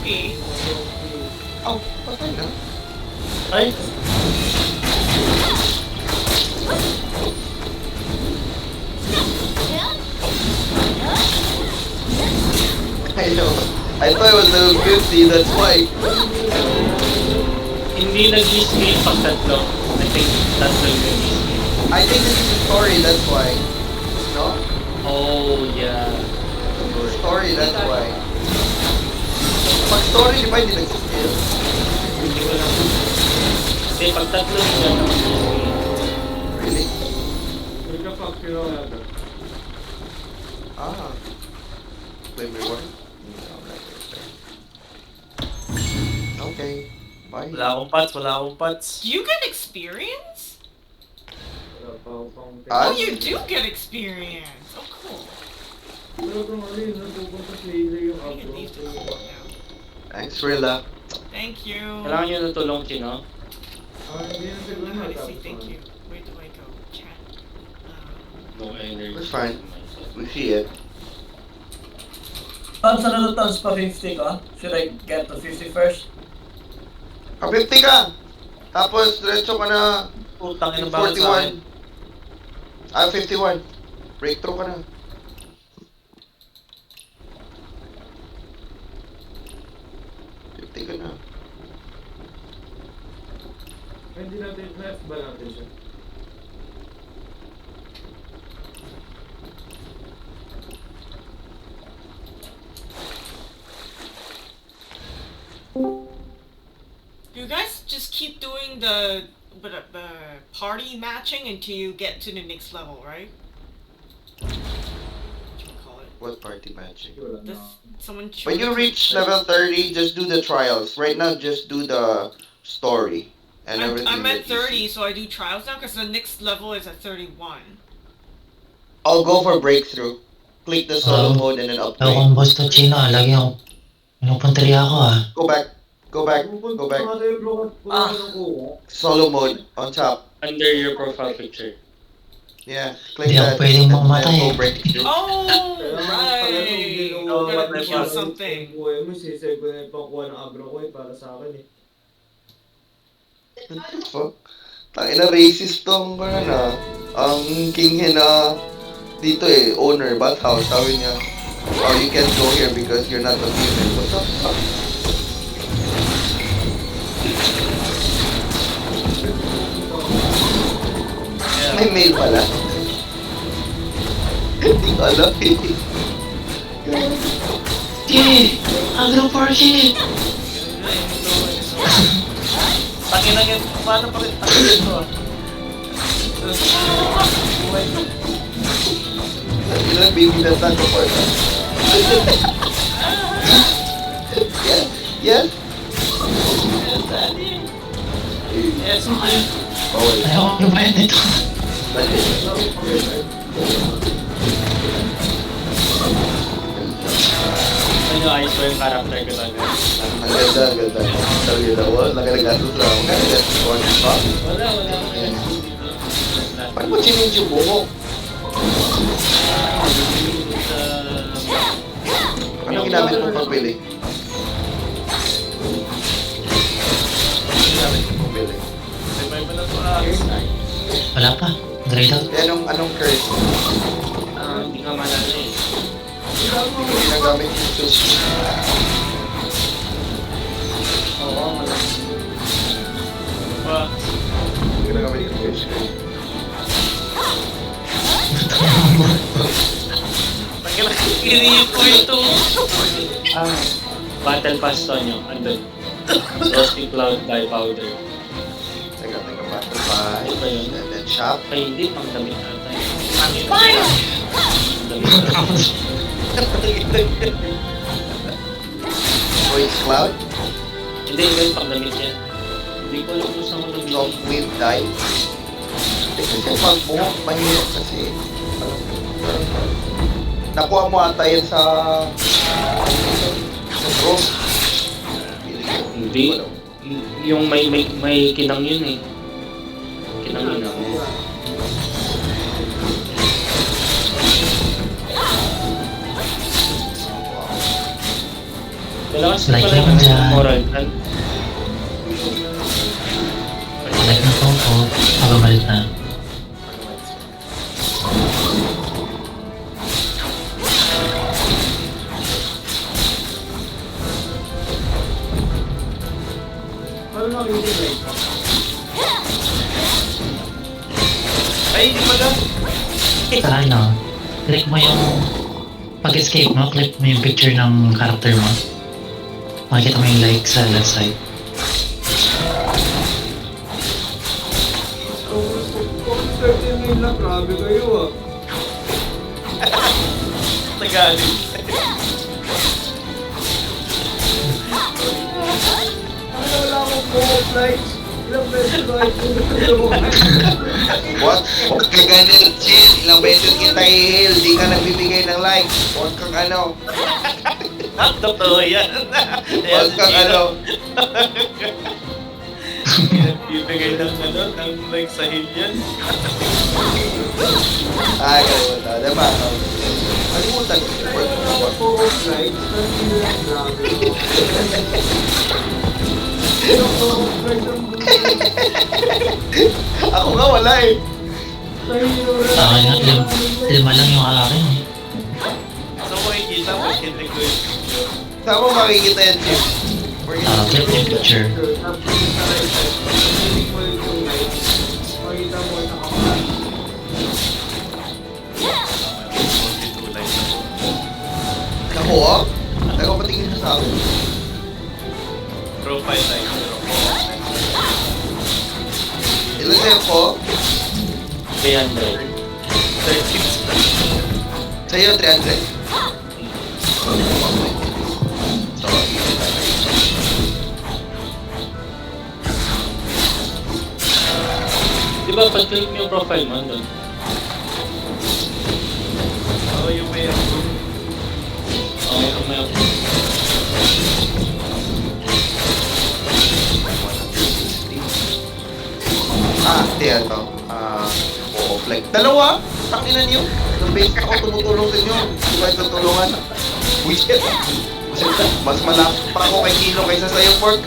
trophy. Oh, patay na. Ay! I know. I thought it was level 50, that's why. Hindi nag-escape pag tatlo. I think tatlo yung nag-escape. I think this is a story, that's why. No? Oh, yeah. Story, that's why. Pag story, di ba hindi nag-skill? Hindi ko lang. Kasi pag tatlo sila nag-escape. Really? Nagka-factory ako yata. Ah. Play me one? Okay. Bye. Wala akong pots, wala akong pots. Do you get experience? Wala pa ako pang... Ah? Oh, you do get experience. Oh, cool. Pero kung ano yun, napupunta sa hila yung I can upload. leave the call now. Thanks, Rilla. Thank you. Kailangan nyo ng tulong, Chino. Hindi na I sila don't know how to say natapos thank na. you. Where do I go? Chat. No energy. It's fine. We see it. Tons na tons pa 50 ka? Should I get to 50 first? 50 ka! Tapos, diretso ka na Putang ina ba sa akin? 41. Ah, 51. Breakthrough ka na. Ka na. Hindi natin, left ba natin siya? You guys just keep doing the party matching until you get to the next level, right? What you call it? What party magic? Wala na. This, someone When you reach level 30, just do the trials. Right now, just do the story. And everything I'm at that you 30, see. so I do trials now because the next level is at 31. I'll go for breakthrough. Click the solo mode and then Ako upgrade. kung boss to Chino, lagi ako. Pinupunteriya ako ah. Go back. Go back. Pupunta Go back. nga tayo, bro. Pupunta ng kuha. Solo mode on top. Under your profile picture. Yeah. Click Hindi ako that. pwedeng and mamatay then go eh. breakthrough. Oh, Kailangan pala nung right! ginawa Oh, I'm what gonna the kill fuck? something. Buhay mo, sisave ko na yung pangkuha ng agro ko para sa akin eh. What the fuck? Tangina racist tong ano, ang king na dito eh, owner, bathhouse, sabi niya, oh, you can't go here because you're not a female. What the fuck? May male pala. Hindi ko alam eh. Eh! Agro party! Tangin na yun, paano pa rin tangin ito ah? Ilang baby na tayo for that. Yes, yes. Yes, man. Bawal. Ayaw ko lumayan nito. Ano ayos ko yung character ko talaga. Ang ganda, ang ganda. Sabi niya daw, wala ka nag-atos lang. Ang ganda, pa. Wala. Paano mo change yung buhok? Anong ginamit mong pagpili? Anong ginamit mong pagpili? Wala pa. Grade out. Eh, anong curse? Hindi ka malala eh. Hindi ginagamit yung tools. Oo, malala. Pa. Hindi ginagamit yung tools. Tangin na kiriyo ko ito. Ah, Battle pass to nyo, andun. Rusty Cloud Dye Powder. teka, battle pa. Ano ba yun? And then shop. Ay, hindi, pang damit ata yun. Pang damit ata. Voice cloud. Hindi, pang damit yan. Hindi ko alam kung saan ko nabili. Long wave die. Kasi pag buhok, mahirap kasi. Nakuha mo ata yan sa bro. Hindi. Yung may kinang yun eh. Kinang yun ako. Dalakas Like pala naman yung dyan. moral plan. Like na po po. Pagabalik na. Paano makikita? Ay, hindi pala. Sa ano, click mo yung... Pag-escape mo, click mo yung picture ng character mo. Makikita mo yung like sa left side. Kung 30 ngayon lang, grabe kayo ah. Nagalit. Ano wala akong co-op lights? Ilang beses ba ito natulungan? Huwag ka ganun, chill. Ilang beses kita i-heal. Di ka nagbibigay ng like. Huwag kang ano. Totoo yan. Huwag kang ano. Bibigay ng like sa heal yan. Ay, ganun na. Diba? Kalimutan ko. Wala akong co-op lights, hindi lang grabe. Ilang co-op lights ang buhay. Ako nga wala eh. Sa hero rin. Sa akin nga, lima lang yung akin eh. So makikita mo, hindi ko yung picture. Saan mo makikita yan, Chip? Click yung picture. Tapos yung sa right side, click mo yung lights. Makita mo yung naka-flash. Two lights na po. Ako ah? Nagpapatingin siya sa akin. Profile light. Pero Ilan na yun po? 300. 13. Sa'yo, 300. Sorry. Di ba, pag-click mo yung profile mo, doon? Oo, yung may approve. Okay, kung may Hindi ito. Like, dalawa? Takinan niyo. Nung base ako tumutulong sa inyo. Hindi ba ito tulungan? Bullshit. Mas malapit pa ako kay Kilo kaysa sa'yo, Pork.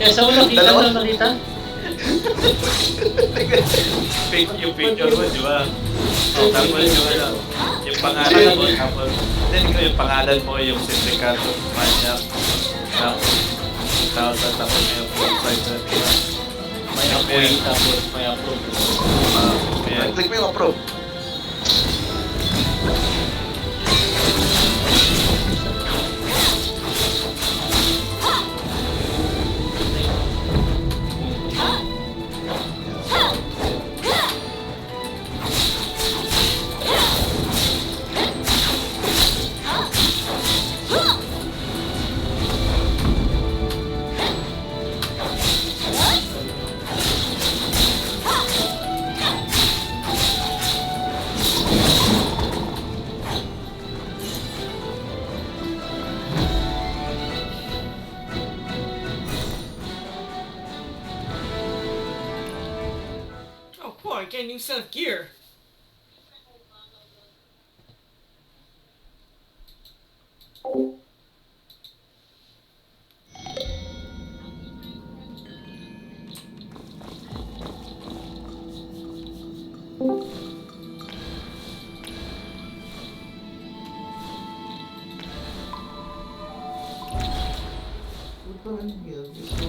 Eh, saan mo nakita? Dalawa. Saan mo nakita? Fake yung picture mo, di ba? Oh, tapos yung ano, yung pangalan mo, tapos then yung pangalan mo, yung sindikato, manyak, tapos yung website, di ba? May appoint, tapos may approve. Ayan. Click mo yung approve. Oh, cool, I get a new set of gear. Ito ano yan? Ito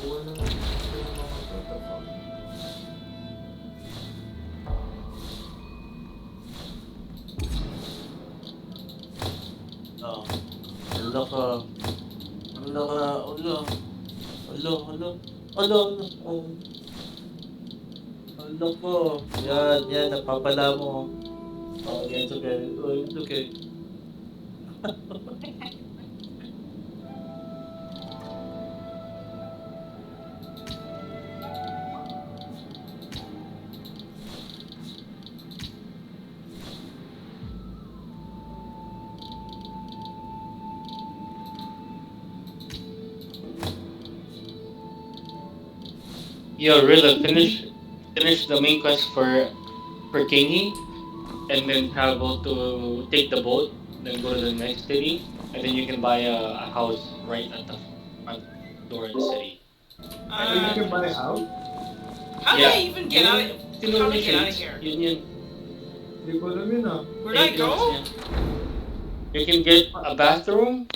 wala na mga protocol. Oh. Hala ka. Hala ka. Hala. Hala. Hala. Hala. Oh. Hala ka. Yan. Napapala mo. Oh, yan. It's okay. Oh, it's okay. Yo, Rilla, finish the main quest for Kingy, and then travel to take the boat, then go to the next city, and then you can buy a house right at the front door of the city. Ano you can buy out? How do Yeah. I even get out? How do I get out of here? Yun. Hindi ko alam yun ah. Where do I go? You can get a bathroom,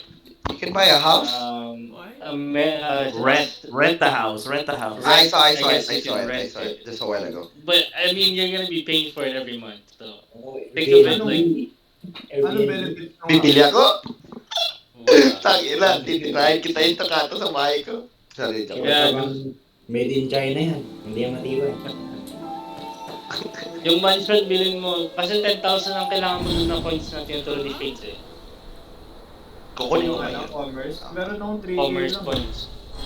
You can buy a house? What? Rent the house. I saw I guess you can it rent just a while ago. But I mean, you're gonna be paying for it every month. So think Okay, of it like Ano benefit mo? Bibili ako? wow. Tangina, titirahin kita yung takato sa bahay ko. Sorry, joke. Yeah. Made in China yan. Hindi yan matibay. Yung mansion bilhin mo, kasi 10,000 ang kailangan mo dun na coins na tinuturo ni Fates eh. Kukunin ko Ano, ngayon. commerce? Meron akong 3K Commerce lang. points.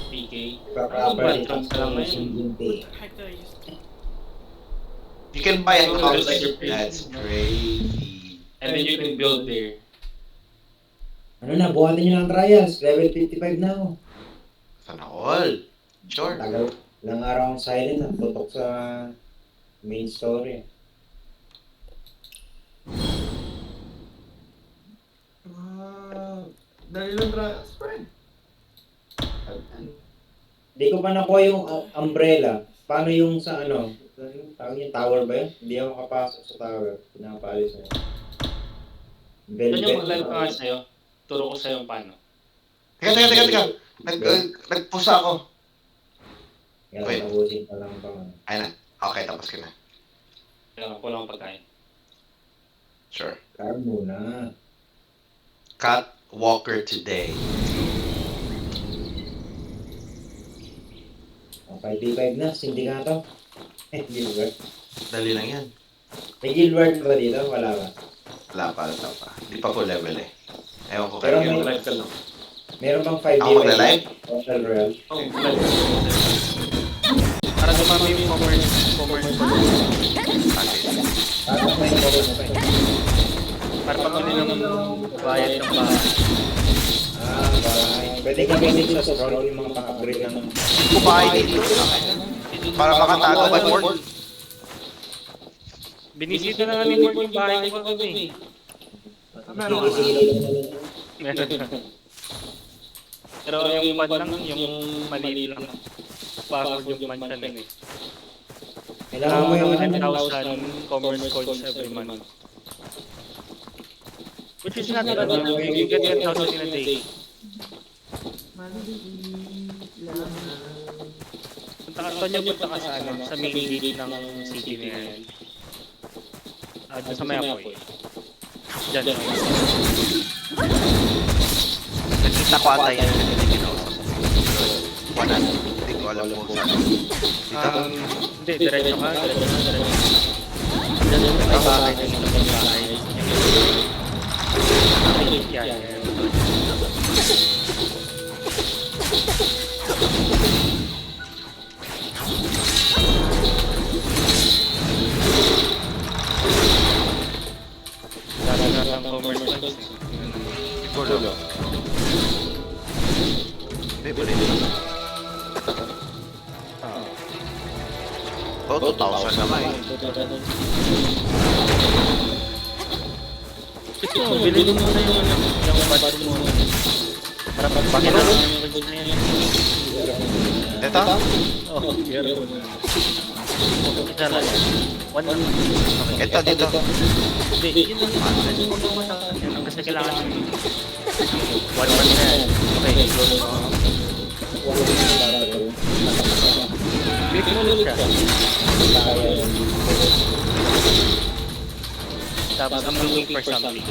PK. Kakapalit Ang ang lang promotion ngayon. din. What the heck did I just do? You can buy a Oh, house. that's your That's place. crazy. And then you can build there. Ano na, buhatin nyo ng trials. Level 55 na ako. Sana all. Sure. Tagal. Ilang araw akong silent at tutok sa main story. Dali lang spread. Hindi ko pa nakuha yung umbrella. Paano yung sa ano? Tawag yung tower ba yun? Hindi ako makapasok sa tower. Pinapaalis na yun. Doon yung mag-live ka nga sa'yo. Turo ko sa'yo paano. Teka. Nagpusa ako. Kaya Wait. tapusin pa lang pa. Ayun na. Okay, tapos ka na. Kailangan ko lang pagkain. Sure. Kaya muna. Cat Walker today. Okay, P5 na. Sindikato. Guildward. Dali lang yan. May Guildward ba dito? Wala ba? Wala pa. Hindi pa full level eh. Ewan ko Pero kayo. may- Live ka lang. Meron bang 5 Ako magla-live? Social Royal. Oh, live. Para dumami yung commerce. Okay. Tapos may nakuha na pa. Para pagkuli ng bayad ng bahay. Bahay. Pwede gamitin sa scroll yung mga pang-upgrade ng... Kumain dito. Para makatago kay Ford. Binisita na nga ni Ford yung bahay ko kagabi. Meron ka na. Meron. Pero yung pad lang, yung mali lang. Password yung mansion eh. Kailangan mo yung... 10,000 commerce coins every month. Which is not bad. You get 10,000 in a day. Punta ka sa ano, sa main gate ng city na yan. Dyan sa may apoy. Dyan. Nakita ko ata yan. Wala. Hindi ko alam kung saan. Dito? Hindi, diretso ka. Dyan yung may bahay na dito ng bahay. Yan. Ang commerce coins. Siguro. Hindi, balik. Oh, 2,000 naman eh. Ito, bilhin mo na yung budget mo. Para pagpakilan yung budget na yan. Ito? Oo, meron. Isa lang yan. One month. Ito, dito. Hindi, yun lang. Kasi kailangan yung 1 month na yan. Okay, close mo. Click mo ulit siya. Tapos I'm looking for something.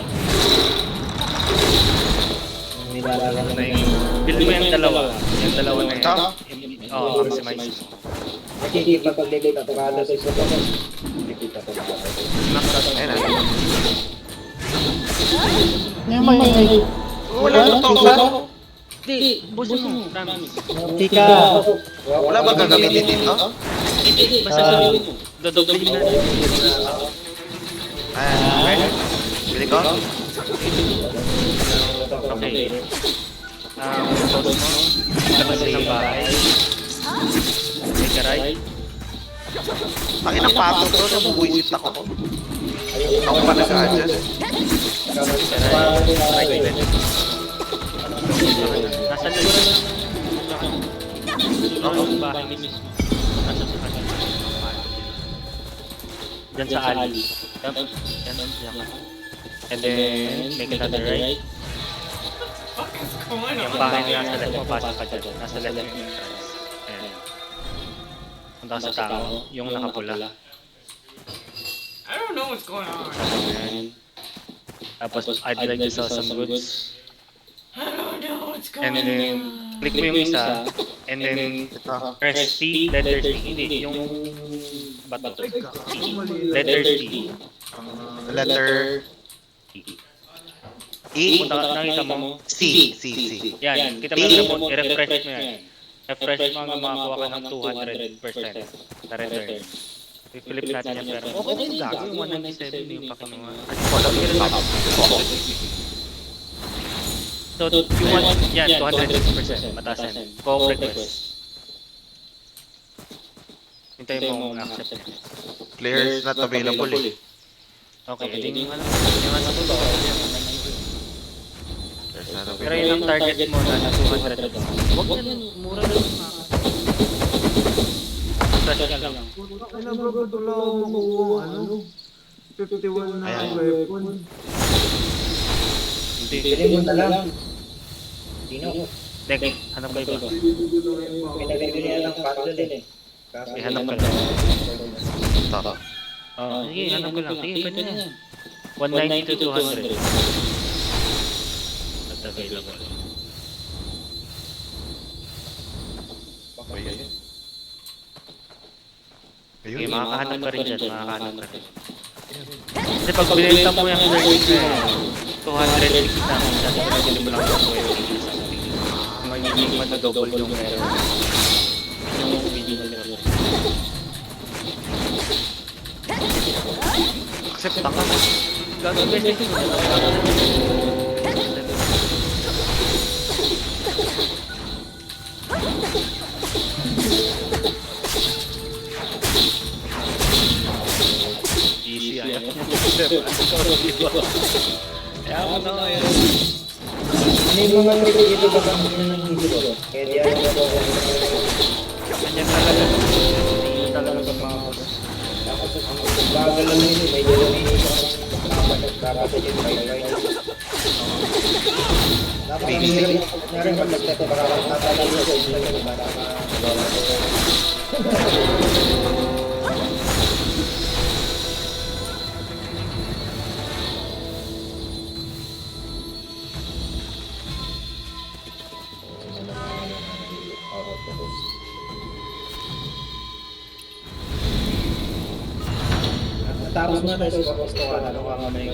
Build mo yung dalawa. Yung dalawa na yan. Ito? Oo, maximize mo. Nakikita pag nilita ko kada sa isa pa. Nakikita ko kada. Ayun na. Wala Wala na 2,000? Hindi, busin mo. Promise. Tika. Wala ba gagamitin dito? Hindi, basta sabihin mo. Dodoblin na. Okay. Bili ko? Okay. Close mo. Labas ng bahay. Make a right. Ang inang pato to, nabubuisit ako. Ako pa nag-adjust. Nasa loob. Ang bahay mismo. Nasa sa kanya. Diyan sa alley. Yan. And then, make it on the right. What is going Yung on? bahay na nasa left, papasok ka dyan. Nasa left yung entrance. Ayan. Punta ka sa tao, yung nakapula. I don't know what's going on. Ayan. Tapos, I'd like to sell some goods. I don't know what's And going then, on. click mo yung isa. And then, press C, letter C. Hindi, yung bato. C. Letter C. Letter E. E. Punta ka, nakita mo. C. Yan, kita mo yung remote, i-refresh mo yan. Refresh mo hanggang makakuha ka ng 200% na return. I-flip natin yan pero okay na yung gago, 197 yung pakinuha. So, you want, yan, 200% mataas yan. Go request. Hintayin mo accept. Players not available eh. Okay, hindi yung alam. Yung ano to, Players not pero available. yun ang target mo na 200. Huwag na lang, mura na lang. Fresh ka lang. Ano bro, ito lang ako makuha, ano? 51 na Ayan. weapon. Hindi. Pili mo na lang. Sino? Dek, hanap ka iba. Pinabibili na lang bundle eh. Kaso Hanap ka lang. Ito. Sige, hanap ka lang. Sige, pwede na. 190 to 200. Not available. Okay, makakahanap ka rin dyan. Makakahanap ka rin. Kasi pag binenta mo yung service na yun, 206 na. Kasi pwede mo lang yung yung magiging matadouble yung meron. Yung video na nila. Accept ka. Gagawin mo easy aja. Ya ano yun. ano yung mga trick dito ba kang ng video ko? Kaya di ano ba Ganyan talaga. Hindi talaga mga tapos ang bagal lang yun, may dalawa dapat yung bye-bye. Dapat ang hirap na rin pag nagtete baka tatalaga sa isla yun para magawa ko. Tapos na tayo sa kapustuhan, ano ka nga may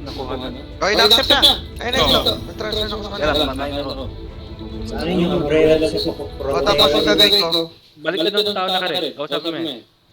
nakuha na. Okay, na-accept na. Ayun na ito. Nag-transfer na ako sa kanila. ano yung umbrella sa support pro? O, tapos ang gagawin ko, Balik ka doon sa tao na ka rin. Kausapin mo eh.